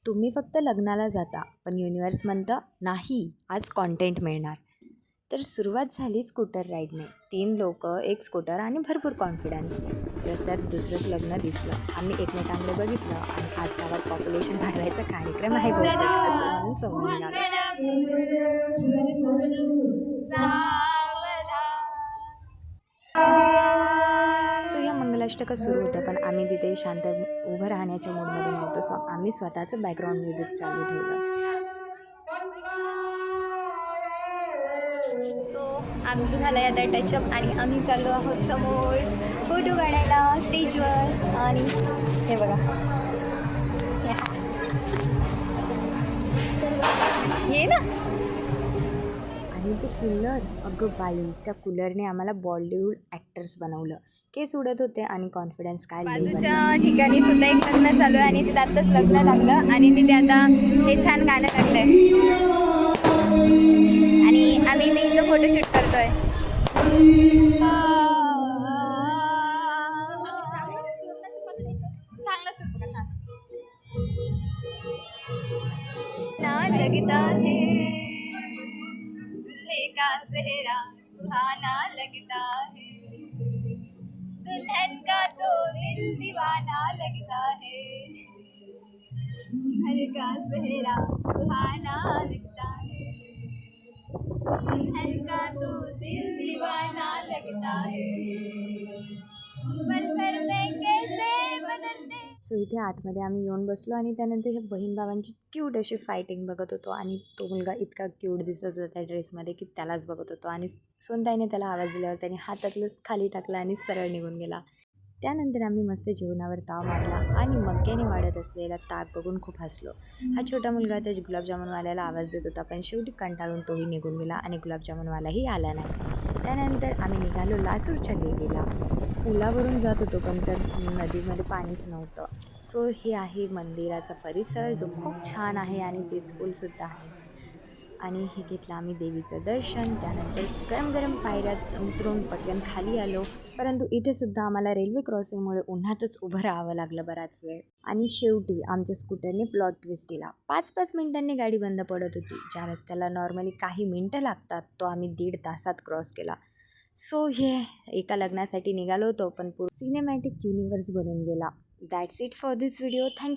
तुम्ही फक्त लग्नाला जाता, पण युनिव्हर्स म्हणतं नाही, आज कॉन्टेंट मिळणार. तर सुरुवात झाली स्कूटर राईडने. 3 लोकं, 1 स्कूटर आणि भरपूर कॉन्फिडन्स. रस्त्यात दुसरंच लग्न दिसलं. आम्ही एकमेकांकडे बघितलं आणि आज गावात पॉप्युलेशन वाढवायचा कार्यक्रम आहे बहुतेक असं म्हणून समोर निघालं. सो या मंगलाष्टका सुरू होतं, पण आम्ही तिथे शांत उभं राहण्याच्या मूडमध्ये नव्हतो. सो आम्ही स्वतःचं बॅकग्राऊंड म्युझिक चालू ठेवलं. सो आमचं झालं आहे आता टचअप आणि आम्ही चाललो आहोत समोर फोटो काढायला स्टेजवर. आणि हे बघा, ये ना. आणि तो कूलर, अगं बाई, त्या कूलरने आम्हाला बॉलिवूड ॲक्टर्स बनवलं. केस उडत होते आणि कॉन्फिडन्स काय बाजूच्या ठिकाणी सुद्धा एक लग्न चालू आहे आणि तिथे आत्ताच लग्न लागलं आणि तिथे आता हे छान गाणं लागलंय आणि आम्ही ते इथं फोटोशूट करतोय. लगता है दूल्हे का सेहरा सुहाना लगता है, दुल्हन का तो दिल दीवाना लगता है, घर का सेहरा सुहाना लगता है, दुल्हन का तो दिल दीवाना लगता है, पल भर में कैसे बदलते. सो इथे आतमध्ये आम्ही येऊन बसलो आणि त्यानंतर हे बहीण भावांची क्यूट अशी फायटिंग बघत होतो. आणि तो मुलगा इतका क्यूट दिसत होता त्या ड्रेसमध्ये की त्यालाच बघत होतो. आणि सोनताईने त्याला आवाज दिल्यावर त्याने हातातलंच खाली टाकला आणि सरळ निघून गेला. त्यानंतर आम्ही मस्त जेवणावर ताव मारला आणि मग्याने वाढत असलेला ताक बघून खूप हसलो. हा छोटा मुलगा त्या गुलाबजामुनवाल्याला आवाज देत होता, पण शेवटी कंटाळून तोही निघून गेला आणि गुलाबजामुनवालाही आला नाही. त्यानंतर आम्ही निघालो लासूरच्या देवीला. पुलावरून जात होतो, पण तर नदीमध्ये पाणीच नव्हतं. सो हे आहे मंदिराचा परिसर, जो खूप छान आहे आणि पीसफुलसुद्धा आहे. आणि हे घेतलं आम्ही देवीचं दर्शन. त्यानंतर गरम गरम पायऱ्यात उतरून पटकन खाली आलो. परंतु इथे सुद्धा आम्हाला रेल्वे क्रॉसिंगमुळे उन्हातच उभं राहावं लागलं बराच वेळ. आणि शेवटी आमच्या स्कूटरने प्लॉट ट्विस्ट दिला. 5-5 मिनिटांनी गाडी बंद पडत होती. ज्या रस्त्याला नॉर्मली काही मिनटं लागतात, तो आम्ही 1.5 तासात क्रॉस केला. सो हे एका लग्नासाठी निघालो होतो, पण पूर्ण सिनेमॅटिक युनिव्हर्स बनून गेला. That's it for this video. Thank you.